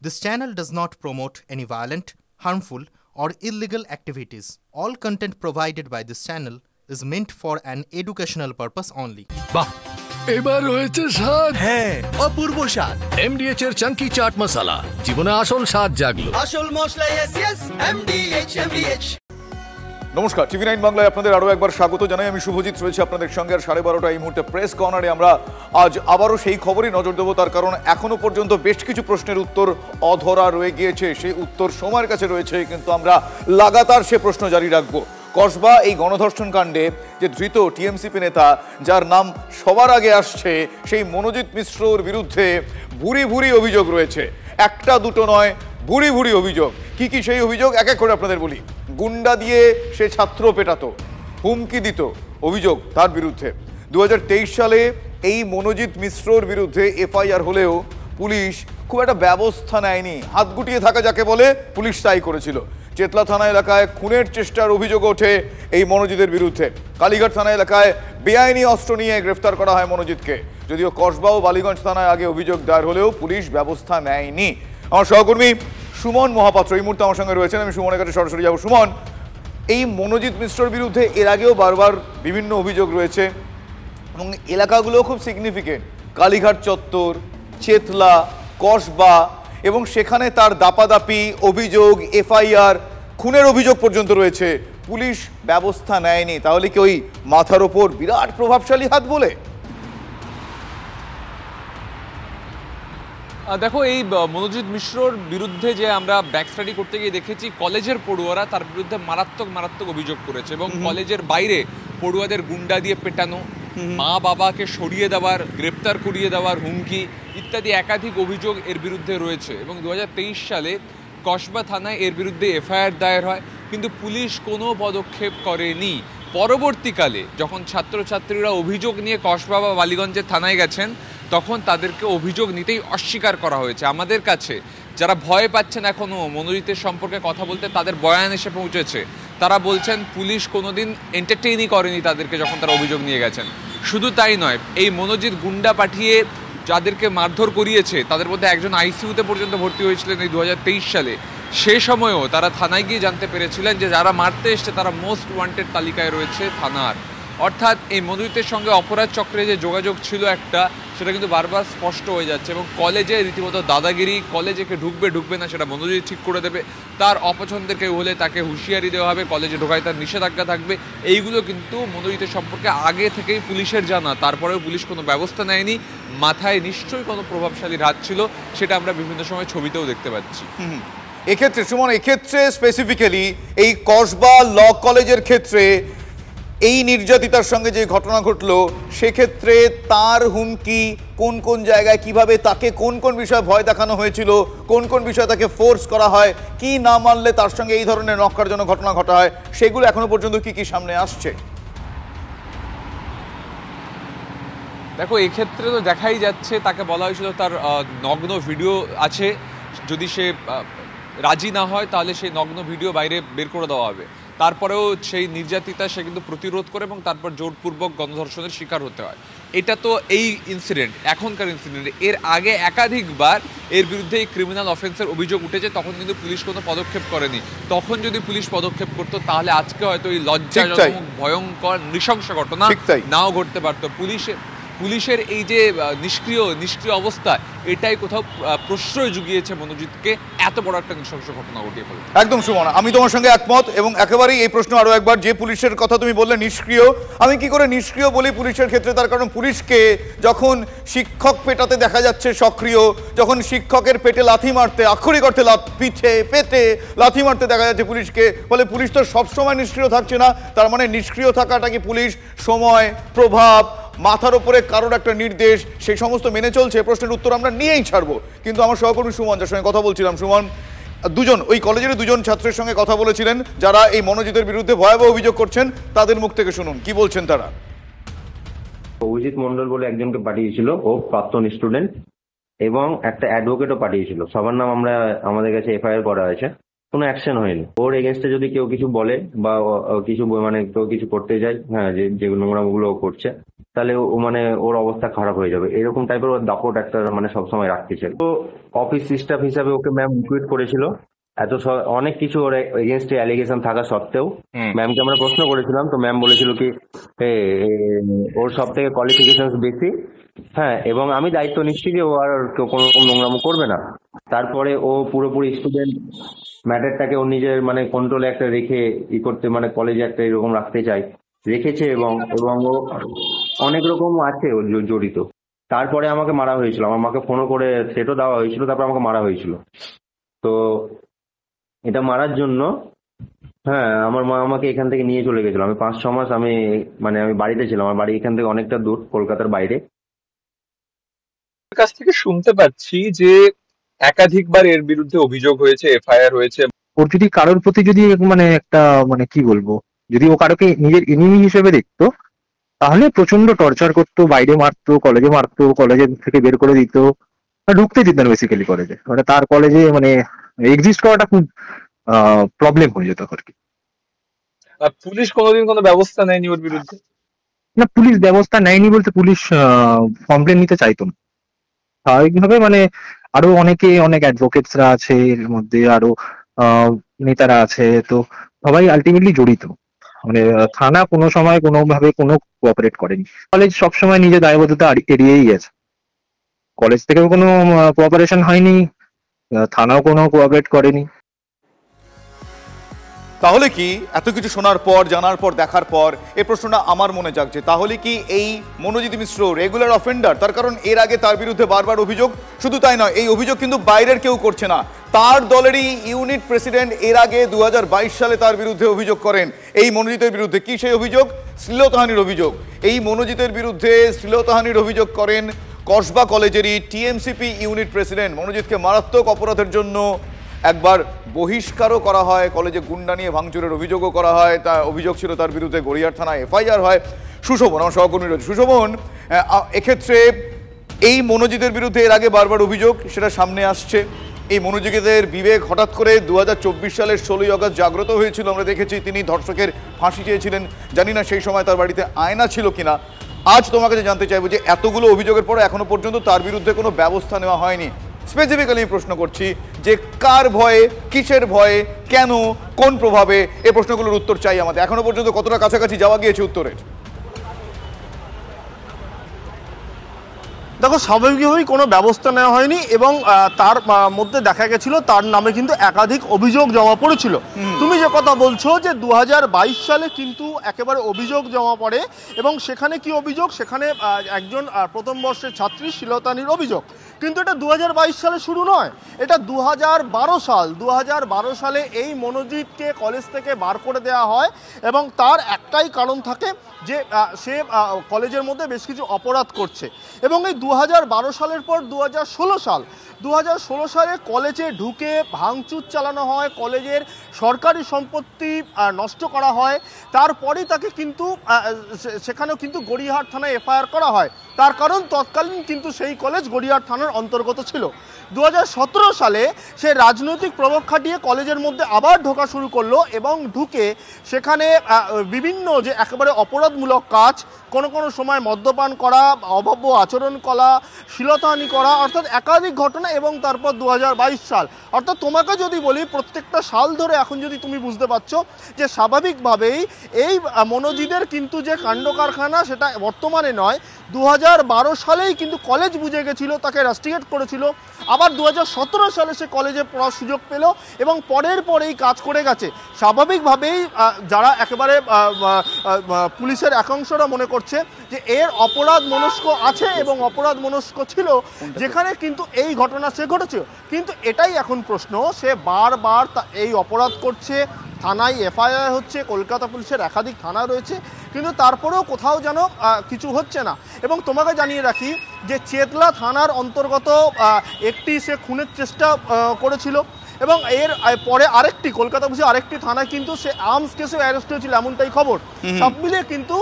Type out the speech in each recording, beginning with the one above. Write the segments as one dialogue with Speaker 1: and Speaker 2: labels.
Speaker 1: This channel does not promote any violent, harmful, or illegal activities. All content provided by this channel is meant for an educational purpose only.
Speaker 2: বাহ, এবার হয়েছে স্বাদ।
Speaker 3: হ্যাঁ, অপূর্ব স্বাদ।
Speaker 2: এমডিএচ এর চাঙ্কি চাট মশলা, জীবনে আসল স্বাদ জাগলো।
Speaker 3: আসল মশলা এসএস এমডিএচ।
Speaker 4: নমস্কার, টিভি9 বাংলায় আপনাদের আরো একবার স্বাগত জানাই। আমি শুভজিৎ রয়েছে আপনাদের সঙ্গে। আর 12:30 এই মুহূর্তে প্রেস কর্নারে আমরা আজ আবারও সেই খবরই নজর দেবো, তার কারণ এখনো পর্যন্ত বেশ কিছু প্রশ্নের উত্তর অধরা রয়ে গিয়েছে। সেই উত্তর সময়ের কাছে রয়েছে, কিন্তু আমরা লাগাতার সে প্রশ্ন জারি রাখবো। কসবা এই গণধর্ষণ কাণ্ডে যে ধৃত টিএমসিপি নেতা, যার নাম সবার আগে আসছে, সেই মনোজিৎ মিশ্রর বিরুদ্ধে ভুরি ভুরি অভিযোগ রয়েছে। একটা দুটো নয়, ভুরি ভুরি অভিযোগ। কি কি সেই অভিযোগ এক এক করে আপনাদের বলি। গুন্ডা দিয়ে সে ছাত্র পেটাতো, হুমকি দিত, অভিযোগ তার বিরুদ্ধে। 2023 সালে এই মনোজিৎ মিশ্রর বিরুদ্ধে এফআইআর হলেও পুলিশ খুব একটা ব্যবস্থা নেয়নি। হাত গুটিয়ে থাকা যাকে বলে, পুলিশ তাই করেছিল। চেতলা থানা এলাকায় খুনের চেষ্টার অভিযোগ ওঠে এই মনোজিতের বিরুদ্ধে। কালীঘাট থানা এলাকায় বেআইনি অস্ত্র নিয়ে গ্রেফতার করা হয় মনোজিৎকে। যদিও কসবা ও বালিগঞ্জ থানায় আগে অভিযোগ দায়ের হলেও পুলিশ ব্যবস্থা নেয়নি। আমার সহকর্মী সুমন মহাপাত্র এই মুহূর্তে আমার সঙ্গে রয়েছেন। আমি সুমনের কাছে সরাসরি যাবো। সুমন, এই মনোজিৎ মিশ্রর বিরুদ্ধে এর আগেও বারবার বিভিন্ন অভিযোগ রয়েছে এবং এলাকাগুলো খুব সিগনিফিকেন্ট। কালীঘাট চত্বর, চেতলা, কসবা, এবং সেখানে তার দাপাদাপি, অভিযোগ, এফআইআর, খুনের অভিযোগ পর্যন্ত রয়েছে। পুলিশ ব্যবস্থা নেয়নি। তাহলে কি ওই মাথার ওপর বিরাট প্রভাবশালী হাত বলে?
Speaker 5: দেখো, এই মনোজিৎ মিশ্রর বিরুদ্ধে যে আমরা ব্যাক স্টাডি করতে গিয়ে দেখেছি, কলেজের পড়ুয়ারা তার বিরুদ্ধে মারাত্মক অভিযোগ করেছে এবং কলেজের বাইরে পড়ুয়াদের গুন্ডা দিয়ে পেটানো, মা বাবাকে সরিয়ে দেওয়ার, গ্রেপ্তার করিয়ে দেওয়ার হুমকি ইত্যাদি একাধিক অভিযোগ এর বিরুদ্ধে রয়েছে। এবং 2023 সালে কসবা থানায় এর বিরুদ্ধে এফআইআর দায়ের হয়, কিন্তু পুলিশ কোনো পদক্ষেপ করেনি। পরবর্তীকালে যখন ছাত্রছাত্রীরা অভিযোগ নিয়ে কসবা বা বালিগঞ্জের থানায় গেছেন, তখন তাদেরকে অভিযোগ নিতেই অস্বীকার করা হয়েছে। আমাদের কাছে যারা ভয় পাচ্ছেন এখনও মনোজিতের সম্পর্কে কথা বলতে, তাদের বয়ান এসে পৌঁছেছে। তারা বলছেন পুলিশ কোনোদিন এন্টারটেইনই করেনি তাদেরকে যখন তারা অভিযোগ নিয়ে গেছেন। শুধু তাই নয়, এই মনোজিৎ গুন্ডা পাঠিয়ে যাদেরকে মারধর করিয়েছে, তাদের মধ্যে একজন আইসিইউতে পর্যন্ত ভর্তি হয়েছিলেন এই 2023 সালে। সে সময়ও তারা থানায় গিয়ে জানতে পেরেছিলেন যে যারা মারতে এসছে তারা মোস্ট ওয়ান্টেড তালিকায় রয়েছে থানার। অর্থাৎ এই মনোজিতের সঙ্গে অপরাধ চক্রে যে যোগাযোগ ছিল একটা, সেটা কিন্তু বারবার স্পষ্ট হয়ে যাচ্ছে। এবং কলেজে রীতিমতো দাদাগিরি, কলেজে কে ঢুকবে না সেটা মনোজিৎ ঠিক করে দেবে, তার অপছন্দের কেউ হলে তাকে হুঁশিয়ারি দেওয়া হবে, কলেজে ঢোকায় তার নিষেধাজ্ঞা থাকবে। এইগুলো কিন্তু মনোজিতের সম্পর্কে আগে থেকেই পুলিশের জানা, তারপরেও পুলিশ কোনো ব্যবস্থা নেয়নি। মাথায় নিশ্চয়ই কোনো প্রভাবশালী হাত ছিল, সেটা আমরা বিভিন্ন সময় ছবিতেও দেখতে পাচ্ছি।
Speaker 4: এক্ষেত্রে সুমন, এক্ষেত্রে স্পেসিফিক্যালি এই কসবা ল কলেজের ক্ষেত্রে এই নির্যাতিতার সঙ্গে যে ঘটনা ঘটলো, সেক্ষেত্রে তার হুমকি কোন কোন জায়গায়, কিভাবে তাকে কোন কোন বিষয়ে ভয় দেখানো হয়েছিল, কোন কোন বিষয়ে তাকে ফোর্স করা হয়, কি না মানলে তার সঙ্গে এই ধরনের নক্কারজনক ঘটনা ঘটা হয়, সেগুলো এখনো পর্যন্ত কি কি সামনে আসছে?
Speaker 5: দেখো, এক্ষেত্রে তো দেখাই যাচ্ছে, তাকে বলা হয়েছিল তার নগ্ন ভিডিও আছে, যদি সে রাজি না হয় তাহলে সেই নগ্ন ভিডিও বাইরে বের করে দেওয়া হবে। তারপরেও সেই নির্যাতিতা সে কিন্তু প্রতিরোধ করে এবং তারপর জোরপূর্বক গণধর্ষণের শিকার হতে হয়। এটা তো এই ইনসিডেন্ট, এখনকার ইনসিডেন্ট। এর আগে একাধিকবার এর বিরুদ্ধে এই ক্রিমিনাল অফেন্সের অভিযোগ উঠেছে, তখন কিন্তু পুলিশ কোনো পদক্ষেপ করেনি। তখন যদি পুলিশ পদক্ষেপ করতো, তাহলে আজকে হয়তো এই লজ্জাজনক, ভয়ঙ্কর, নৃশংস ঘটনা নাও ঘটতে পারতো। পুলিশের এই যে নিষ্ক্রিয় অবস্থা, এটাই কোথাও প্রশ্রয় জুগিয়েছে মনোজিৎকে এত বড় একটা নৃশংস ঘটনা ঘটিয়ে ফেলে।
Speaker 4: একদম সুমন, আমি তোমার সঙ্গে একমত। এবং একেবারেই এই প্রশ্ন আরো একবার, যে পুলিশের কথা তুমি বললে নিষ্ক্রিয়, আমি কি করে নিষ্ক্রিয় বলি পুলিশের ক্ষেত্রে? তার কারণ পুলিশকে যখন শিক্ষক পেটাতে দেখা যাচ্ছে সক্রিয়, যখন শিক্ষকের পেটে লাথি মারতে, আক্ষরিক অর্থে পিঠে পেটে লাথি মারতে দেখা যাচ্ছে পুলিশকে, বলে পুলিশ তো সবসময় নিষ্ক্রিয় থাকছে না। তার মানে নিষ্ক্রিয় থাকাটা কি পুলিশ সময়, প্রভাব, মাথার ওপরে কারোর একটা নির্দেশ, সেই সমস্ত মেনে চলছে? প্রশ্নের উত্তর আমরা নিয়েই ছাড়বো। কিন্তু আমার সহকর্মী সুমন, যার সঙ্গে কথা বলছিলাম, সুমন, ওই কলেজের দুজন ছাত্রের সঙ্গে কথা বলেছিলেন যারা এই মনোজিতের বিরুদ্ধে ভয়াবহ অভিযোগ করছেন। তাদের মুখ থেকে শুনুন কি বলছেন তারা।
Speaker 6: অভিজিৎ মন্ডল বলে একজনকে পাঠিয়েছিল, ও প্রাক্তন স্টুডেন্ট, এবং একটা অ্যাডভোকেটও পাঠিয়েছিল। সবার নাম আমাদের কাছে এফআইআর করা হয়েছে, কোনো অ্যাকশন হয়নি। ওর এগেনস্টে যদি কেউ কিছু বলে বা কিছু কেউ কিছু করতে যায়, হ্যাঁ, যে নোংরামগুলো করছে, তাহলে ও মানে ওর অবস্থা খারাপ হয়ে যাবে, এরকম টাইপের ওর দাপট একটা মানে সবসময় রাখতেছে। তো অফিস স্টাফ হিসাবে ওকে ম্যাম রিক্রুট করেছিল, অনেক কিছু ওর এগেনস্টে অ্যালিগেশন থাকা সত্ত্বেও ম্যামকে আমরা প্রশ্ন করেছিলাম, তো ম্যাম বলেছিল কি ওর সব থেকে কোয়ালিফিকেশন বেশি, হ্যাঁ, এবং আমি দায়িত্ব নিচ্ছি যে ও আর কোনো রকম নোংরামো করবে না। তারপরে ও পুরোপুরি স্টুডেন্ট ম্যাটারটাকে ও নিজের মানে কন্ট্রোলে একটা রেখে করতে মানে কলেজে একটা এরকম রাখতে চাই, রেখেছে, এবং ও অনেক রকম আছে ও জড়িত। তারপরে আমাকে মারা হয়েছিল, আমার মাকে ফোনও করে সেটও দেওয়া হয়েছিল, তারপর আমাকে মারা হয়েছিল। তো এটা মারার জন্য হ্যাঁ আমার মা আমাকে এখান থেকে নিয়ে চলে গেছিল। আমি 5-6 মাস আমি বাড়িতে ছিলাম, আমার বাড়ি এখান থেকে অনেকটা দূর, কলকাতার বাইরে।
Speaker 5: কাছ থেকে শুনতে পাচ্ছি যে একাধিকবার এর বিরুদ্ধে অভিযোগ হয়েছে, এফআইআর হয়েছে।
Speaker 7: ওর যদি কারোর প্রতি যদি মানে একটা মানে কি বলবো, যদি ও কারোকে নিজের এনিমি হিসেবে দেখতো তাহলে প্রচন্ড টর্চার করতো, বাইরে মারতো, কলেজে মারতো, কলেজে থেকে বের করে দিত, ঢুকতে দিত না বেসিক্যালি কলেজে। মানে তার কলেজে মানে এক্সিস্ট করাটা খুব প্রবলেম হয়ে যেত আর কি।
Speaker 5: পুলিশ কোনোদিন কোনো ব্যবস্থা নেয়নি ওর বিরুদ্ধে?
Speaker 7: না, পুলিশ ব্যবস্থা নেয়নি বলতে পুলিশ কমপ্লেন নিতে চাইতো না। স্বাভাবিকভাবে মানে আরো অনেক অ্যাডভোকেটসরা আছে, এর মধ্যে আরো নেতারা আছে, তো সবাই আলটিমেটলি জড়িত। মানে থানা কোনো সময় কোনোভাবে কোনো কোঅপারেট করেনি। কলেজ সবসময় নিজের দায়বদ্ধতা এড়িয়েই গেছে, কলেজ থেকেও কোনো কোঅপারেশন হয়নি, থানাও কোনো কোঅপারেট করেনি।
Speaker 4: তাহলে কি এত কিছু শোনার পর, জানার পর, দেখার পর এই প্রশ্নটা আমার মনে জাগছে, তাহলে কি এই মনোজিৎ মিশ্র রেগুলার অফেন্ডার? তার কারণ এর আগে তার বিরুদ্ধে বারবার অভিযোগ, শুধু তাই নয়, এই অভিযোগ কিন্তু বাইরের কেউ করছে না, তার দলেরই ইউনিট প্রেসিডেন্ট এর আগে 2022 সালে তার বিরুদ্ধে অভিযোগ করেন এই মনোজিতের বিরুদ্ধে। কি সেই অভিযোগ? শ্লীলতাহানির অভিযোগ। এই মনোজিতের বিরুদ্ধে শ্লীলতাহানির অভিযোগ করেন কসবা কলেজেরই টিএমসিপি ইউনিট প্রেসিডেন্ট। মনোজিৎকে মারাত্মক অপরাধের জন্য একবার বহিষ্কারও করা হয়, কলেজে গুন্ডা নিয়ে ভাঙচুরের অভিযোগও করা হয়, তা অভিযোগ ছিল তার বিরুদ্ধে, গড়িয়ার থানায় এফআইআর হয়। সুশোভন আমার সহকর্মী রয়েছে। সুশোভন, এক্ষেত্রে এই মনোজিতের বিরুদ্ধে এর আগে বারবার অভিযোগ, সেটা সামনে আসছে। এই মনোজিতের বিবেক হঠাৎ করে 2024 সালের 16ই আগস্ট জাগ্রত হয়েছিল। আমরা দেখেছি তিনি ধর্ষকের ফাঁসি চেয়েছিলেন, জানি না সেই সময় তার বাড়িতে আয়না ছিল কিনা। আজ তোমার কাছে জানতে চাইবো যে এতগুলো অভিযোগের পরে এখনো পর্যন্ত তার বিরুদ্ধে কোনো ব্যবস্থা নেওয়া হয়নি। স্পেসিফিক্যালি আমি প্রশ্ন করছি যে কার ভয়ে, কিসের ভয়ে, কেন, কোন প্রভাবে, এই প্রশ্নগুলোর উত্তর চাই আমাদের। এখনো পর্যন্ত কতটা কাছাকাছি যাওয়া গিয়েছে উত্তরের?
Speaker 8: দেখো, স্বাভাবিকভাবেই কোনো ব্যবস্থা নেওয়া হয়নি এবং তার মধ্যে দেখা গেছিল তার নামে কিন্তু একাধিক অভিযোগ জমা পড়েছিল। তুমি যে কথা বলছো যে 2022 সালে কিন্তু একেবারে অভিযোগ জমা পড়ে, এবং সেখানে কি অভিযোগ? সেখানে একজন প্রথম বর্ষের ছাত্রী শ্লীলতাহানির অভিযোগ। কিন্তু এটা 2022 সালে শুরু নয়, এটা 2012 সাল। 2012 সালে এই মনোজিৎকে কলেজ থেকে বার করে দেওয়া হয় এবং তার একটাই কারণ থাকে যে সে কলেজের মধ্যে বেশ কিছু অপরাধ করছে। এবং এই 2012 সালের পর 2016 সালে কলেজে ঢুকে ভাঙচুর চালানো হয়, কলেজের সরকারি সম্পত্তি নষ্ট করা হয়। তারপরেই তাকে কিন্তু সেখানেও কিন্তু গড়িয়াহাট থানায় এফআইআর করা হয়। তার কারণ তৎকালীন কিন্তু সেই কলেজ গড়িয়াহাট থানার অন্তর্গত ছিল। 2017 সালে সে রাজনৈতিক প্রভাব খাটিয়ে কলেজের মধ্যে আবার ঢোকা শুরু করলো এবং ঢুকে সেখানে বিভিন্ন যে একেবারে অপরাধমূলক কাজ, কোনো সময় মদ্যপান করা, অভব্য আচরণ করা, শ্লীলতাহানি করা, অর্থাৎ একাধিক ঘটনা। এবং তারপর 2022 সাল, অর্থাৎ তোমাকে যদি বলি প্রত্যেকটা সাল ধরে এখন যদি তুমি বুঝতে পারছো যে স্বাভাবিকভাবেই এই মনোজিদের কিন্তু যে কাণ্ড কারখানা সেটা বর্তমানে নয়, 2012 সালেই কিন্তু কলেজ বুঝে গেছিল, তাকে রাস্টিকেট করেছিল। আবার 2017 সালে সে কলেজে পড়ার সুযোগ পেল এবং পরেই কাজ করে গেছে। স্বাভাবিকভাবেই যারা একেবারে পুলিশের একাংশরা মনে করছে যে এর অপরাধ মনস্ক আছে এবং অপরাধ মনস্ক ছিল, যেখানে কিন্তু এই ঘটনা সে ঘটেছে। কিন্তু এটাই এখন প্রশ্ন, সে বারবার এই অপরাধ করছে, থানায় এফআইআর হচ্ছে, কলকাতা পুলিশের একাধিক থানা রয়েছে, কিন্তু তারপরেও কোথাও যেন কিছু হচ্ছে না। এবং তোমাকে জানিয়ে রাখি যে চেতলা থানার অন্তর্গত একটি সে খুনের চেষ্টা করেছিল এবং এর পরে আরেকটি কলকাতা পুলিশের আরেকটি থানায় কিন্তু সে আর্মস কেসে অ্যারেস্ট হয়েছিল, এমনটাই খবর। সব মিলিয়ে কিন্তু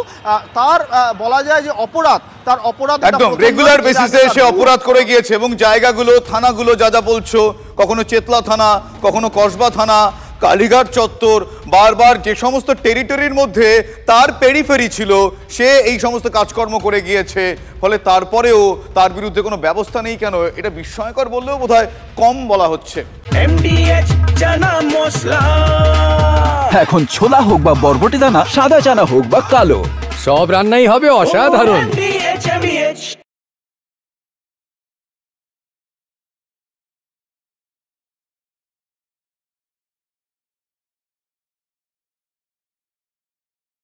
Speaker 8: তার বলা যায় যে তার অপরাধ
Speaker 4: একদম রেগুলার বেসিসে সে অপরাধ করে গিয়েছে এবং জায়গাগুলো, থানাগুলো যা যা বলছো, কখনো চেতলা থানা, কখনো কসবা থানা, কালীঘাট চত্বর, বারবার যে সমস্ত টেরিটরির মধ্যে তার পেরিফেরি ছিল সে এই সমস্ত কাজকর্ম করে গিয়েছে, ফলে তারপরেও তার বিরুদ্ধে কোনো ব্যবস্থা নেই কেন, এটা বিস্ময়কর বললেও বোধহয় কম বলা হচ্ছে।
Speaker 3: MDH চানা মশলা।
Speaker 9: এখন ছোলা হোক বা বরবটি দানা, সাদা চানা হোক বা কালো,
Speaker 2: সব রান্নাই হবে অসাধারণ।
Speaker 3: MDH